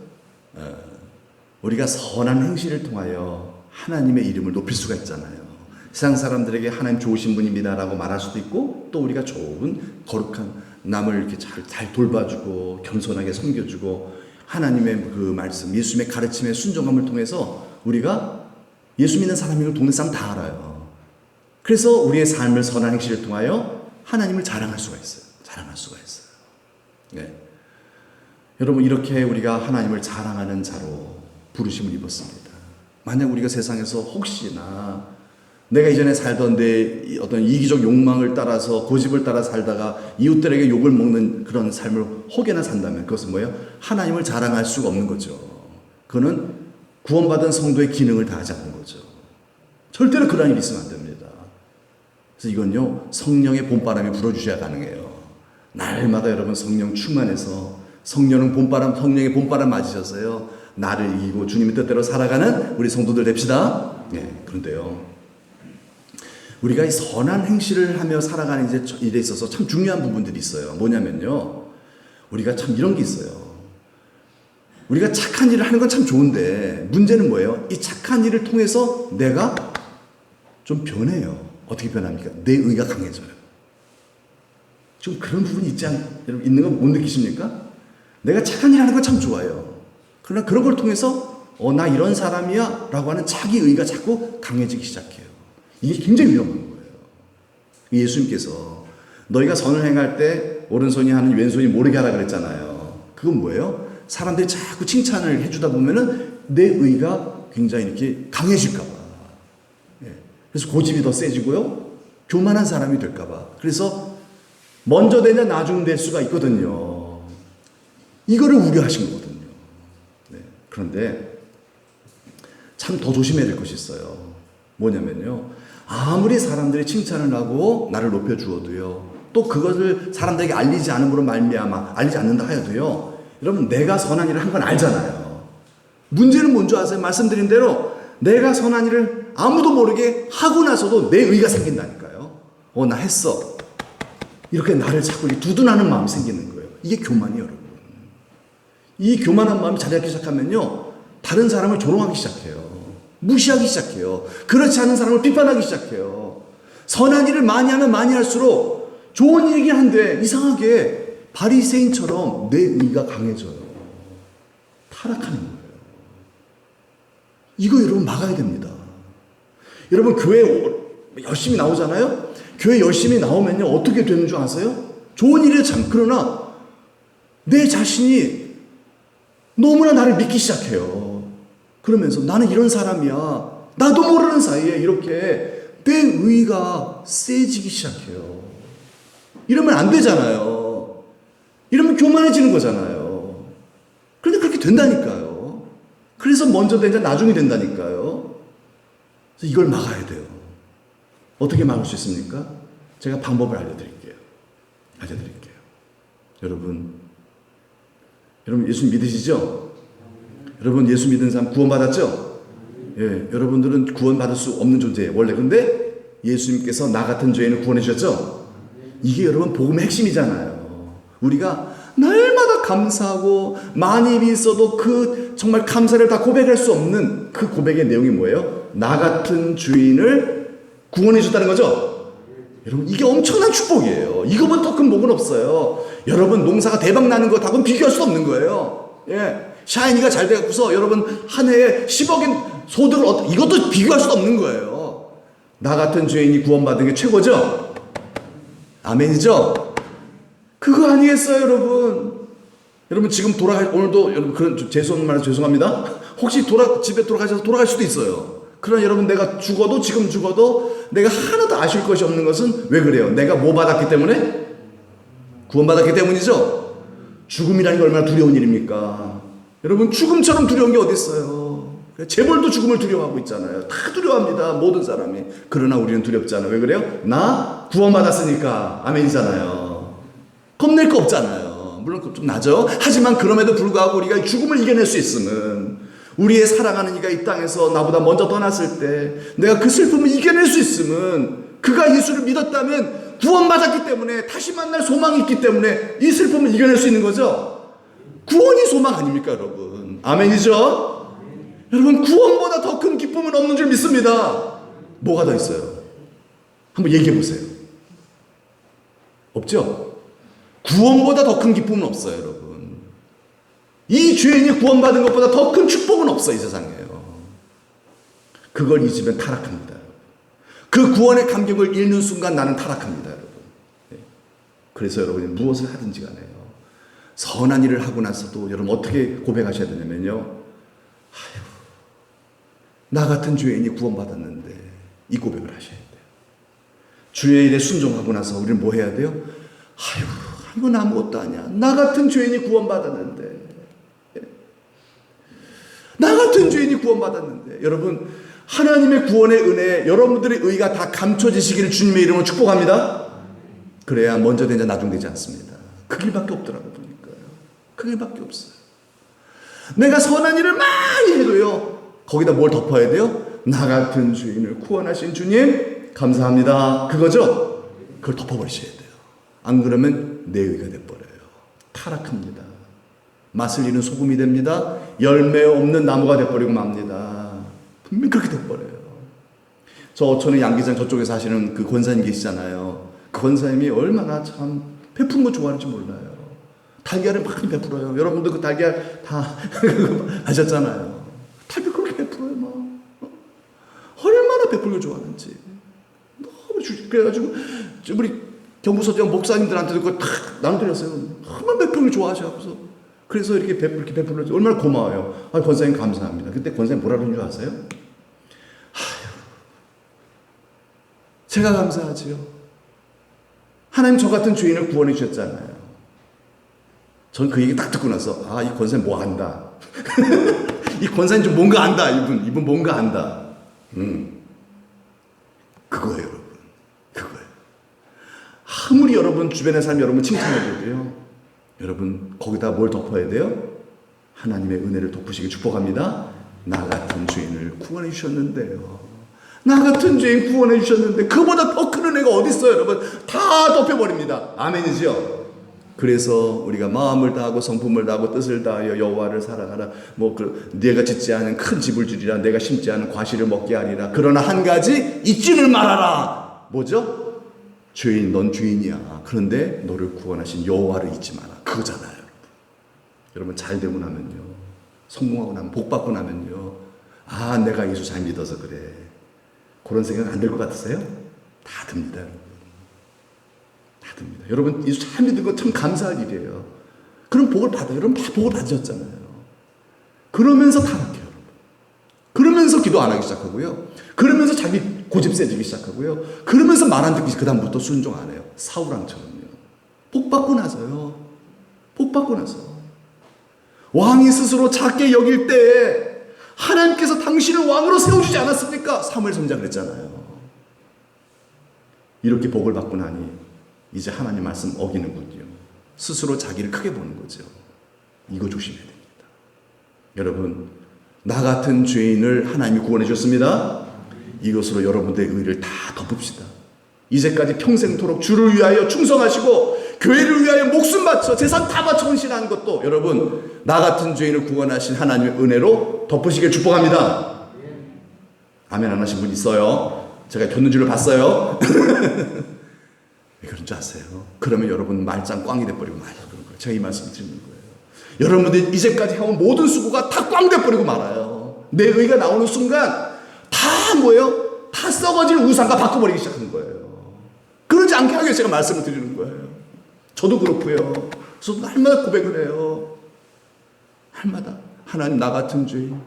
우리가 선한 행실을 통하여 하나님의 이름을 높일 수가 있잖아요. 세상 사람들에게 하나님 좋으신 분입니다라고 말할 수도 있고, 또 우리가 좋은 거룩한 남을 이렇게 잘 돌봐주고 겸손하게 섬겨주고 하나님의 그 말씀, 예수님의 가르침의 순종함을 통해서 우리가 예수 믿는 사람인 걸 동네 사람 다 알아요. 그래서 우리의 삶을 선한 행실을 통하여 하나님을 자랑할 수가 있어요. 자랑할 수가 있어요. 네. 여러분 이렇게 우리가 하나님을 자랑하는 자로 부르심을 입었습니다. 만약 우리가 세상에서 혹시나 내가 이전에 살던 내 어떤 이기적 욕망을 따라서 고집을 따라 살다가 이웃들에게 욕을 먹는 그런 삶을 혹여나 산다면 그것은 뭐예요? 하나님을 자랑할 수가 없는 거죠. 그거는 구원받은 성도의 기능을 다하지 않는 거죠. 절대로 그런 일이 있으면 안 됩니다. 그래서 이건요 성령의 봄바람이 불어주셔야 가능해요. 날마다 여러분 성령 충만해서 성령의 봄바람 맞으셨어요. 나를 이기고 주님의 뜻대로 살아가는 우리 성도들 됩시다. 네, 그런데요 우리가 이 선한 행실을 하며 살아가는 이제 일에 있어서 참 중요한 부분들이 있어요. 뭐냐면요 우리가 참 이런 게 있어요. 우리가 착한 일을 하는 건 참 좋은데 문제는 뭐예요? 이 착한 일을 통해서 내가 좀 변해요. 어떻게 변합니까? 내 의가 강해져요. 좀 그런 부분이 있는 거 못 느끼십니까? 내가 착한 일 하는 건 참 좋아요. 그러나 그런 걸 통해서 나 이런 사람이야 라고 하는 자기 의가 자꾸 강해지기 시작해요. 이게 굉장히 위험한 거예요. 예수님께서 너희가 선을 행할 때 오른손이 하는 왼손이 모르게 하라 그랬잖아요. 그건 뭐예요? 사람들이 자꾸 칭찬을 해주다 보면은 내 의가 굉장히 이렇게 강해질까 봐. 그래서 고집이 더 세지고요. 교만한 사람이 될까 봐. 그래서 먼저 되냐 나중 될 수가 있거든요. 이거를 우려하신 거거든요. 네. 그런데 참 더 조심해야 될 것이 있어요. 뭐냐면요. 아무리 사람들이 칭찬을 하고 나를 높여주어도요. 또 그것을 사람들에게 알리지 않음으로 말미암아 알리지 않는다 하여도요. 여러분 내가 선한 일을 한 건 알잖아요. 문제는 뭔지 아세요? 말씀드린 대로 내가 선한 일을 아무도 모르게 하고 나서도 내 의가 생긴다니까요. 나 했어. 이렇게 나를 자꾸 두둔하는 마음이 생기는 거예요. 이게 교만이에요, 여러분. 이 교만한 마음이 자리하기 시작하면요. 다른 사람을 조롱하기 시작해요. 무시하기 시작해요. 그렇지 않은 사람을 비판하기 시작해요. 선한 일을 많이 하면 많이 할수록 좋은 일이긴 한데 이상하게 바리새인처럼 내 의가 강해져요. 타락하는 거예요. 이거 여러분 막아야 됩니다. 여러분 교회 열심히 나오잖아요. 교회 열심히 나오면요 어떻게 되는 줄 아세요? 좋은 일이 참 그러나 내 자신이 너무나 나를 믿기 시작해요. 그러면서 나는 이런 사람이야. 나도 모르는 사이에 이렇게 내 의가 세지기 시작해요. 이러면 안 되잖아요. 이러면 교만해지는 거잖아요. 그런데 그렇게 된다니까요. 그래서 먼저 되자 나중에 된다니까요. 그래서 이걸 막아야 돼요. 어떻게 막을 수 있습니까? 제가 방법을 알려드릴게요. 여러분 예수 믿으시죠? 여러분 예수 믿는 사람 구원받았죠? 예, 여러분들은 구원받을 수 없는 존재예요. 원래 근데 예수님께서 나 같은 죄인을 구원해 주셨죠? 이게 여러분 복음의 핵심이잖아요. 우리가 날마다 감사하고 많이 있어도 그 정말 감사를 다 고백할 수 없는 그 고백의 내용이 뭐예요? 나 같은 죄인을 구원해 줬다는 거죠? 여러분 이게 엄청난 축복이에요. 이거보다 더 큰 복은 없어요. 여러분 농사가 대박 나는 것하고는 비교할 수 없는 거예요. 예, 샤이니가 잘 돼갖고서 여러분 한 해에 10억인 소득을 이것도 비교할 수 없는 거예요. 나 같은 죄인이 구원받은 게 최고죠? 아멘이죠? 그거 아니겠어요, 여러분? 여러분 지금 오늘도 여러분 그런 죄송한 말해서 죄송합니다. 혹시 집에 돌아가셔서 돌아갈 수도 있어요. 그러나 여러분, 내가 죽어도, 지금 죽어도 내가 하나도 아쉬울 것이 없는 것은 왜 그래요? 내가 뭐 받았기 때문에? 구원받았기 때문이죠. 죽음이라는 게 얼마나 두려운 일입니까? 여러분, 죽음처럼 두려운 게 어디 있어요? 재벌도 죽음을 두려워하고 있잖아요. 다 두려워합니다, 모든 사람이. 그러나 우리는 두렵지 않아요. 왜 그래요? 나 구원받았으니까. 아멘이잖아요. 겁낼 거 없잖아요. 물론 좀 나죠. 하지만 그럼에도 불구하고 우리가 죽음을 이겨낼 수 있으면, 우리의 사랑하는 이가 이 땅에서 나보다 먼저 떠났을 때 내가 그 슬픔을 이겨낼 수 있으면, 그가 예수를 믿었다면 구원받았기 때문에, 다시 만날 소망이 있기 때문에 이 슬픔을 이겨낼 수 있는 거죠. 구원이 소망 아닙니까, 여러분? 아멘이죠? 여러분, 구원보다 더 큰 기쁨은 없는 줄 믿습니다. 뭐가 더 있어요? 한번 얘기해 보세요. 없죠? 구원보다 더 큰 기쁨은 없어요, 여러분. 이 죄인이 구원받은 것보다 더 큰 축복은 없어, 이 세상에요. 그걸 잊으면 타락합니다. 그 구원의 감격을 잃는 순간 나는 타락합니다, 여러분. 그래서 여러분이 무엇을 하든지 간에요, 선한 일을 하고 나서도 여러분 어떻게 고백하셔야 되냐면요, 아유, 나 같은 죄인이 구원받았는데, 이 고백을 하셔야 돼요. 주의 일에 순종하고 나서 우리는 뭐 해야 돼요? 아유, 이건 아무것도 아니야. 나 같은 죄인이 구원받았는데, 나 같은 죄인이 구원받았는데. 여러분, 하나님의 구원의 은혜, 여러분들의 의가 다 감춰지시기를 주님의 이름으로 축복합니다. 그래야 먼저 되자 나중되지 않습니다. 그 길밖에 없더라고 보니까요. 그 길밖에 없어요. 내가 선한 일을 많이 해도요, 거기다 뭘 덮어야 돼요? 나 같은 죄인을 구원하신 주님 감사합니다, 그거죠? 그걸 덮어버리셔야 돼요. 안 그러면 내 의가 돼버려요. 타락합니다. 맛을 잃은 소금이 됩니다. 열매 없는 나무가 돼버리고 맙니다. 분명히 그렇게 돼버려요. 저 어촌의 양기장 저쪽에 사시는 그 권사님 계시잖아요. 그 권사님이 얼마나 참 베푸는 거 좋아하는지 몰라요. 달걀을 많이 베풀어요. 여러분도 그 달걀 다 아셨잖아요. 달걀 그렇게 베풀어요, 막. 얼마나 베풀는 거 좋아하는지. 너무 그래가지고 우리 경부서장 목사님들한테도 그거 다 나눠드렸어요. 얼마나 베풀는 거 좋아하셔서. 그래서 이렇게 베풀어서 얼마나 고마워요. 아, 권사님 감사합니다. 그때 권사님 뭐라 그러는 줄 아세요? 아유, 제가 감사하지요. 하나님 저 같은 죄인을 구원해 주셨잖아요. 전 그 얘기 딱 듣고 나서, 아, 이 권사님 뭐 안다. 이 권사님 좀 뭔가 안다. 이분 뭔가 안다. 그거예요, 여러분. 그거예요. 아무리 여러분 주변의 사람 여러분 칭찬해줘도요, 여러분 거기다 뭘 덮어야 돼요? 하나님의 은혜를 덮으시길 축복합니다. 나 같은 죄인을 구원해 주셨는데요. 나 같은 죄인 구원해 주셨는데 그보다 더 큰 은혜가 어디 있어요, 여러분? 다 덮여버립니다. 아멘이죠? 그래서 우리가 마음을 다하고 성품을 다하고 뜻을 다하여 여호와를 사랑하라. 내가 짓지 않은 큰 집을 주리라. 내가 심지 않은 과실을 먹게 하리라. 그러나 한 가지 잊지를 말아라. 뭐죠? 죄인, 넌 죄인이야. 그런데 너를 구원하신 여호와를 잊지 마라. 그거잖아요, 여러분. 여러분 잘 되고 나면요, 성공하고 나면, 복 받고 나면요, 아, 내가 예수 잘 믿어서 그래. 그런 생각 안 들 것 같으세요? 다 듭니다, 여러분. 다 듭니다. 여러분 예수 잘 믿은 거 참 감사할 일이에요. 그럼 복을 받아요. 여러분 다 복을 받으셨잖아요. 그러면서 타락해요, 여러분. 그러면서 기도 안 하기 시작하고요. 그러면서 자기 고집 세지기 시작하고요. 그러면서 말 안 듣기, 그 다음부터 순종 안 해요. 사울왕처럼요. 복 받고 나서요. 복 받고 나서 왕이 스스로 작게 여길 때 하나님께서 당신을 왕으로 세워주지 않았습니까? 사무엘 선지자 그랬잖아요. 이렇게 복을 받고 나니 이제 하나님 말씀 어기는군요. 스스로 자기를 크게 보는 거죠. 이거 조심해야 됩니다. 여러분, 나 같은 죄인을 하나님이 구원해 주셨습니다. 이것으로 여러분들의 의를 다 덮읍시다. 이제까지 평생토록 주를 위하여 충성하시고 교회를 위하여 목숨 바쳐 재산 다 바쳐 헌신하는 것도 여러분, 나 같은 죄인을 구원하신 하나님의 은혜로 덮으시길 축복합니다. 아멘 안 하신 분 있어요? 제가 겼는 줄을 봤어요. 왜 그런 줄 아세요? 그러면 여러분 말짱 꽝이 돼버리고 말아요. 그런 거예요. 제가 이 말씀 드리는 거예요. 여러분들이 이제까지 해온 모든 수고가 다 꽝 돼버리고 말아요. 내 의가 나오는 순간 다 뭐예요? 다 썩어질 우상과 바꿔버리기 시작하는 거예요. 그러지 않게 하기 위해서 제가 말씀을 드리는 거예요. 저도 그렇고요. 그래서 날마다 고백을 해요. 날마다 하나님, 나 같은 죄인,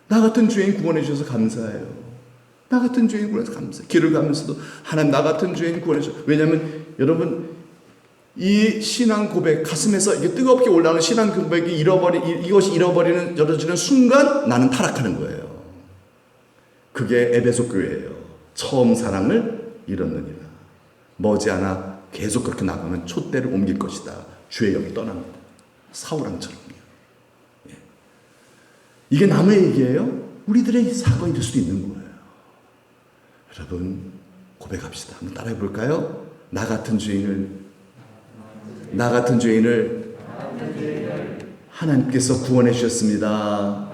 나 같은 죄인 구원해 주셔서 감사해요. 나 같은 죄인 구원해서 감사해요. 길을 가면서도 하나님 나 같은 죄인 구원해 주셔서. 왜냐하면 여러분 이 신앙 고백 가슴에서 이게 뜨겁게 올라오는 신앙 고백이 이것이 열어지는 순간 나는 타락하는 거예요. 그게 에베소 교회예요. 처음 사랑을 잃었느니라. 머지않아 계속 그렇게 나가면 촛대를 옮길 것이다. 주의 영이 떠납니다. 사울왕처럼요. 예. 이게 남의 얘기예요? 우리들의 사건이 될 수도 있는 거예요. 여러분 고백합시다. 한번 따라해 볼까요? 나 같은 죄인을 하나님께서 구원해 주셨습니다.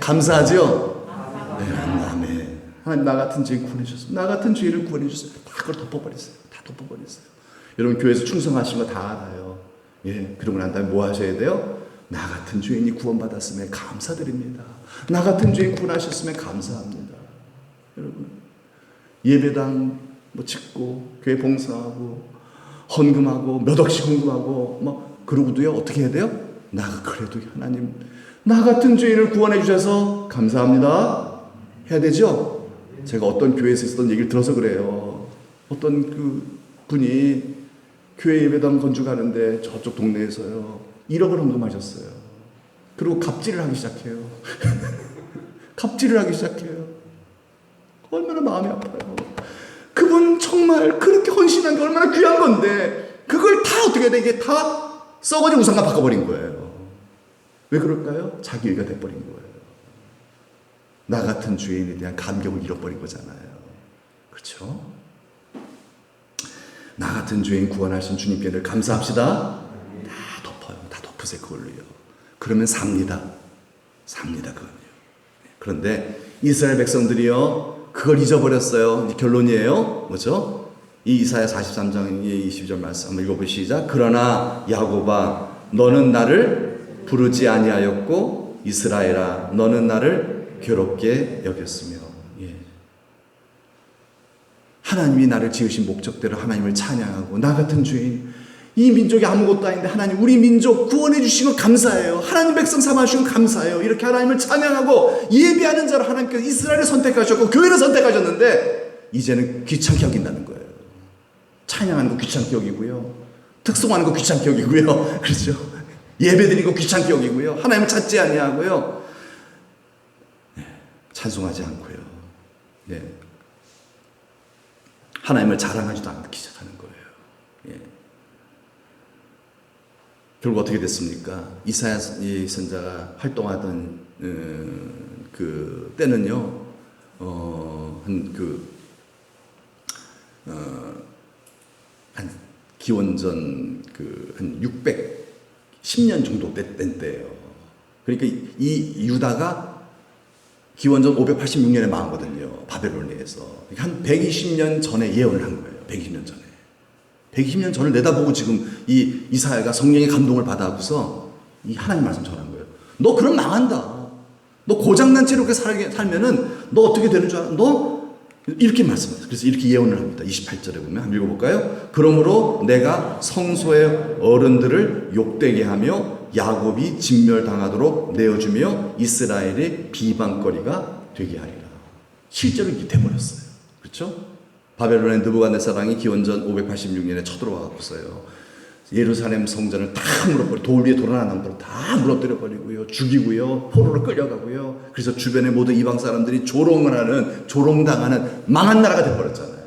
감사하죠? 네, 아멘. 하나님 나 같은 죄인 구원해 주셨습니다. 나 같은 죄인을 구원해 주셨어요. 다 그걸 덮어버렸어요. 다 덮어버렸어요. 여러분 교회에서 충성하신 거 다 알아요. 예, 그러고 난 다음에 뭐 하셔야 돼요? 나 같은 죄인이 구원받았음에 감사드립니다. 나 같은 죄인 구원하셨음에 감사합니다. 여러분 예배당 뭐 짓고 교회 봉사하고 헌금하고 몇 억씩 헌금하고 뭐 그러고도요 어떻게 해야 돼요? 나 그래도 하나님 나 같은 죄인을 구원해 주셔서 감사합니다 해야 되죠? 제가 어떤 교회에서 있었던 얘기를 들어서 그래요. 어떤 그 분이 교회 예배당 건축하는데 저쪽 동네에서요 1억을 헌금하셨어요. 그리고 갑질을 하기 시작해요. 갑질을 하기 시작해요. 얼마나 마음이 아파요. 그분 정말 그렇게 헌신한 게 얼마나 귀한 건데 그걸 다 어떻게 해야 돼? 이게 다 썩어진 우상과 바꿔버린 거예요. 왜 그럴까요? 자기 의가 돼버린 거예요. 나 같은 죄인에 대한 감격을 잃어버린 거잖아요. 그렇죠? 나 같은 죄인 구원하신 주님께 늘 감사합시다. 다 덮어요. 다 덮으세요. 그걸로요. 그러면 삽니다. 그건요. 그런데 이스라엘 백성들이요 그걸 잊어버렸어요. 결론이에요. 뭐죠? 이 이사야 43장 22절 말씀 한번 읽어보시죠. 그러나 야곱아 너는 나를 부르지 아니하였고 이스라엘아 너는 나를 괴롭게 여겼으며. 예. 하나님이 나를 지으신 목적대로 하나님을 찬양하고 나 같은 죄인 이 민족이 아무것도 아닌데 하나님 우리 민족 구원해 주신 거 감사해요. 하나님 백성 삼아 주신 거 감사해요. 이렇게 하나님을 찬양하고 예배하는 자로 하나님께서 이스라엘을 선택하셨고 교회를 선택하셨는데 이제는 귀찮게 여긴다는 거예요. 찬양하는 거 귀찮게 여기고요. 특송하는 거 귀찮게 여기고요. 그렇죠? 예배드리는 거 귀찮게 여기고요. 하나님을 찾지 아니하고요. 네, 찬송하지 않고요. 네. 하나님을 자랑하지도 않기 시작하는 거예요. 예. 결국 어떻게 됐습니까? 이사야 선자가 활동하던 그 때는요, 한 기원전 한 610년 정도 된 때예요. 그러니까 이 유다가 기원전 586년에 망하거든요. 바벨론에서. 한 120년 전에 예언을 한 거예요. 120년 전에. 120년 전을 내다보고 지금 이 이사야가 성령의 감동을 받아서 이 하나님 말씀 전한 거예요. 너 그럼 망한다. 너 고장난 채로 이렇게 살면은 너 어떻게 되는 줄 알아? 너 이렇게 말씀하세요. 그래서 이렇게 예언을 합니다. 28절에 보면 한번 읽어볼까요? 그러므로 내가 성소의 어른들을 욕되게 하며 야곱이 진멸당하도록 내어주며 이스라엘의 비방거리가 되게 하리라. 실제로 이렇게 돼버렸어요. 그렇죠? 바벨론의 느부갓네살왕이 기원전 586년에 쳐들어와서요. 예루살렘 성전을 다 무너뜨려 돌 위에 돌아나는 돌을 다 무너뜨려버리고요. 죽이고요. 포로로 끌려가고요. 그래서 주변의 모든 이방 사람들이 조롱당하는 망한 나라가 돼버렸잖아요.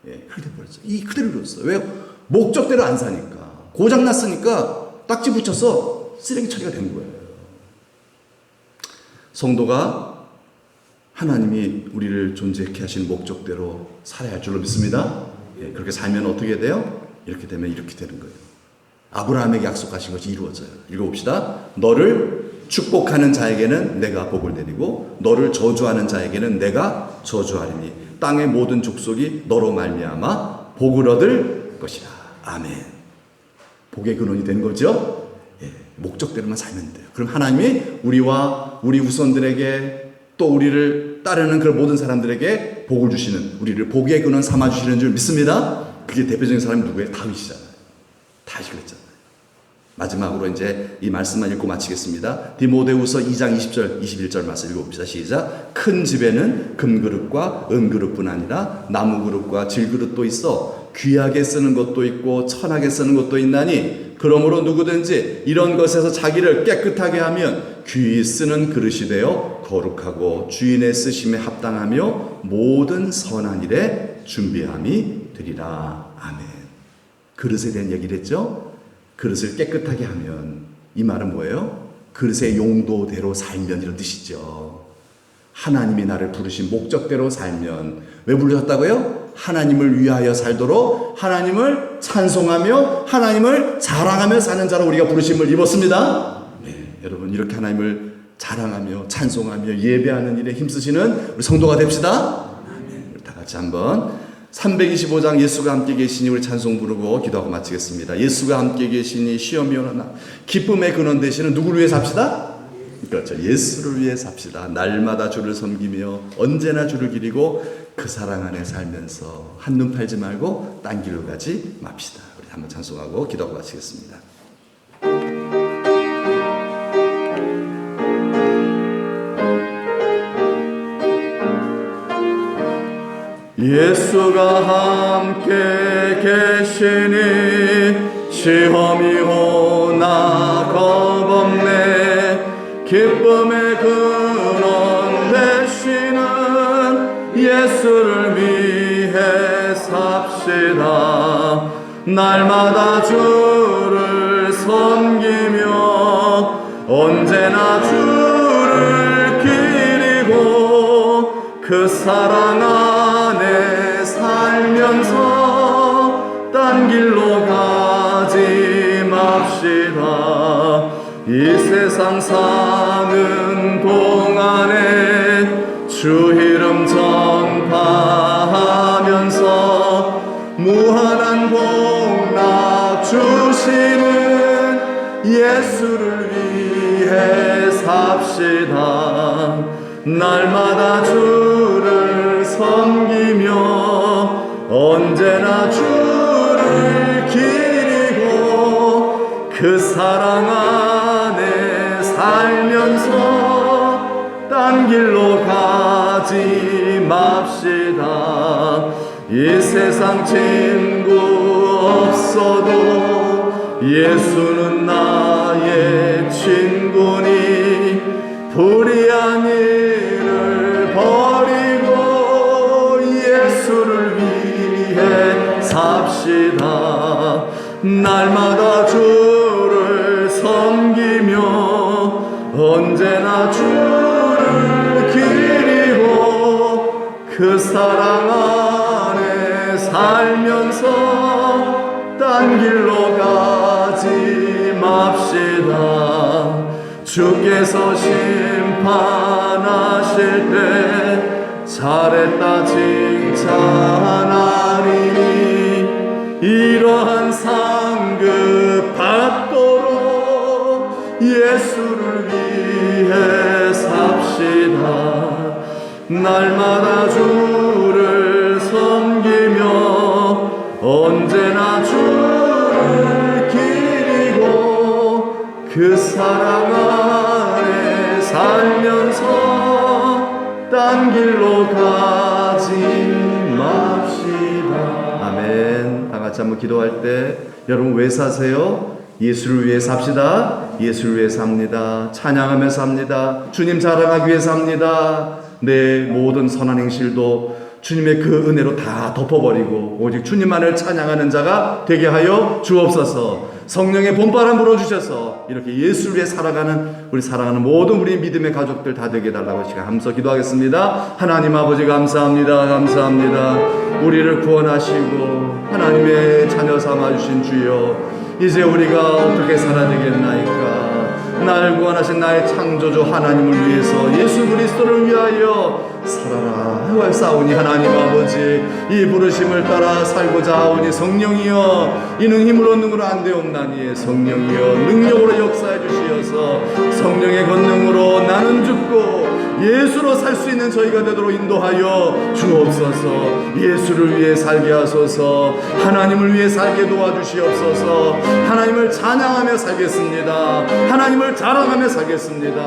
예, 그렇게 돼버렸어요. 이 그대로 이뤘어요. 왜요? 목적대로 안 사니까. 고장났으니까 딱지 붙여서 쓰레기 처리가 된 거예요. 성도가 하나님이 우리를 존재케 하신 목적대로 살아야 할 줄로 믿습니다. 예, 그렇게 살면 어떻게 돼요? 이렇게 되면 이렇게 되는 거예요. 아브라함에게 약속하신 것이 이루어져요. 읽어봅시다. 너를 축복하는 자에게는 내가 복을 내리고 너를 저주하는 자에게는 내가 저주하리니 땅의 모든 족속이 너로 말미암아 복을 얻을 것이라. 아멘. 복의 근원이 된 거죠. 예, 목적대로만 살면 돼요. 그럼 하나님이 우리와 우리 후손들에게 또 우리를 따르는 그런 모든 사람들에게 복을 주시는, 우리를 복의 근원 삼아 주시는 줄 믿습니다. 그게 대표적인 사람이 누구예요? 다윗이잖아요. 다윗이 그랬잖아요. 마지막으로 이제 이 말씀만 읽고 마치겠습니다. 디모데후서 2장 20절 21절 말씀 읽어봅시다. 시작. 큰 집에는 금그릇과 은그릇뿐 아니라 나무그릇과 질그릇도 있어 귀하게 쓰는 것도 있고 천하게 쓰는 것도 있나니 그러므로 누구든지 이런 것에서 자기를 깨끗하게 하면 귀히 쓰는 그릇이 되어 거룩하고 주인의 쓰심에 합당하며 모든 선한 일에 준비함이 되리라. 아멘. 그릇에 대한 얘기를 했죠. 그릇을 깨끗하게 하면, 이 말은 뭐예요? 그릇의 용도대로 살면 이런 뜻이죠. 하나님이 나를 부르신 목적대로 살면, 왜 부르셨다고요? 하나님을 위하여 살도록 하나님을 찬송하며 하나님을 자랑하며 사는 자로 우리가 부르심을 입었습니다. 네, 여러분 이렇게 하나님을 자랑하며 찬송하며 예배하는 일에 힘쓰시는 우리 성도가 됩시다. 네, 다 같이 한번 325장 예수가 함께 계시니 우리 찬송 부르고 기도하고 마치겠습니다. 예수가 함께 계시니 시험이 오나 기쁨의 근원 되시는 누구를 위해 삽시다? 그렇죠. 예수를 위해 삽시다. 날마다 주를 섬기며 언제나 주를 기리고 그 사랑 안에 살면서 한눈 팔지 말고 딴 길로 가지 맙시다. 우리 한번 찬송하고 기도하고 마치겠습니다. 예수가 함께 계시니 시험이 오나 겁없네. 기쁨의 근원 되시는 예수를 위해 삽시다. 날마다 주를 섬기며 언제나 주를 기리고 그 사랑 안에 살면서 딴 길로 가지 맙시다. 이 세상 사는 동안에 주 이름 전파하면서 무한한 복락 주시는 예수를 위해 삽시다. 날마다 주를 섬기며 언제나 주를 기리고 그 사랑 안에 살면서 딴 길로 가지 맙시다. 이 세상 친구 없어도 예수는 나의 친구니 불의한 일을 버리고 예수를 위해 삽시다. 날마다 주를 섬기며 언제나 주를 기리고 그 사랑 안에 살면서 딴 길로 가지 맙시다. 주께서 심판하실 때 잘했다 칭찬하리니 이러한 상급 받도록 예수를 위해 삽시다. 날마다 주를 섬기며 언제나 주를 기리고 그 사랑 안에 살면서 딴 길로 가지 맙시다. 아멘. 다 같이 한번 기도할 때 여러분 왜 사세요? 예수를 위해 삽시다. 예수를 위해 삽니다. 찬양하며 삽니다. 주님 자랑하기 위해 삽니다. 내 모든 선한 행실도 주님의 그 은혜로 다 덮어버리고 오직 주님만을 찬양하는 자가 되게 하여 주옵소서. 성령의 봄바람 불어주셔서 이렇게 예수를 위해 살아가는 우리 사랑하는 모든 우리 믿음의 가족들 다 되게 해달라고 시간 함께 기도하겠습니다. 하나님 아버지 감사합니다. 감사합니다. 우리를 구원하시고 하나님의 자녀 삼아주신 주여, 이제 우리가 어떻게 살아야 되겠나이까. 날 구원하신 나의 창조주 하나님을 위해서 예수 그리스도를 위하여 살아라 싸우니 하나님 아버지 이 부르심을 따라 살고자 하오니 성령이여 이는 힘으로 능으로 안 되옵나니 성령이여 능력으로 역사해 주시어서 성령의 권능으로 나는 죽고 예수로 살 수 있는 저희가 되도록 인도하여 주옵소서. 예수를 위해 살게 하소서. 하나님을 위해 살게 도와주시옵소서. 하나님을 찬양하며 살겠습니다. 하나님을 자랑하며 살겠습니다.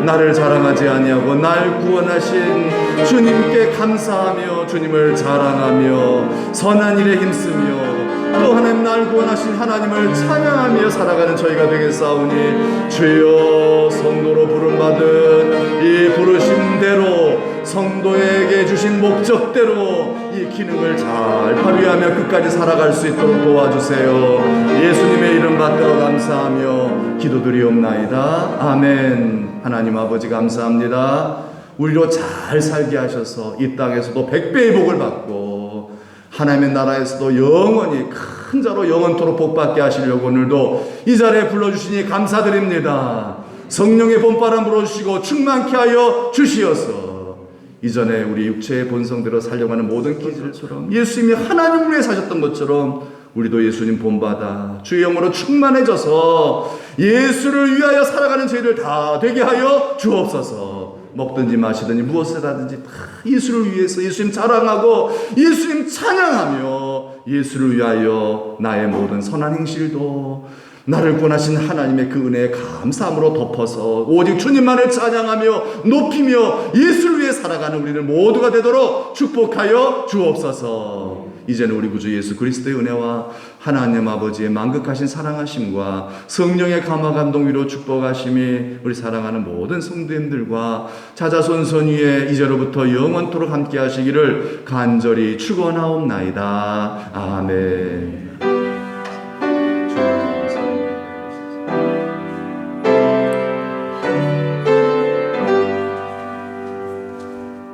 나를 자랑하지 아니하고 날 구원하신 주님께 감사하며 주님을 자랑하며 선한 일에 힘쓰며 또 하나님 날 구원하신 하나님을 찬양하며 살아가는 저희가 되겠사오니 주여 성도로 부름받은 이 부르심대로 성도에게 주신 목적대로 이 기능을 잘 발휘하며 끝까지 살아갈 수 있도록 도와주세요. 예수님의 이름 받들어 감사하며 기도드리옵나이다. 아멘. 하나님 아버지 감사합니다. 우리로 잘 살게 하셔서 이 땅에서도 100배의 복을 받고 하나님의 나라에서도 영원히 큰 자로 영원토록 복받게 하시려고 오늘도 이 자리에 불러주시니 감사드립니다. 성령의 봄바람 불어주시고 충만케 하여 주시어서 이전에 우리 육체의 본성대로 살려가는 모든 기질처럼 예수님이 하나님을 위해 사셨던 것처럼 우리도 예수님 본받아 주의 영으로 충만해져서 예수를 위하여 살아가는 저희들 다 되게 하여 주옵소서. 먹든지 마시든지 무엇을 하든지 다 예수를 위해서 예수님 자랑하고 예수님 찬양하며 예수를 위하여 나의 모든 선한 행실도 나를 구원하신 하나님의 그 은혜에 감사함으로 덮어서 오직 주님만을 찬양하며 높이며 예수를 위해 살아가는 우리들 모두가 되도록 축복하여 주옵소서. 이제는 우리 구주 예수 그리스도의 은혜와 하나님 아버지의 만극하신 사랑하심과 성령의 감화 감동 위로 축복하심이 우리 사랑하는 모든 성도님들과 자자손손 위에 이제로부터 영원토록 함께 하시기를 간절히 축원하옵나이다. 아멘.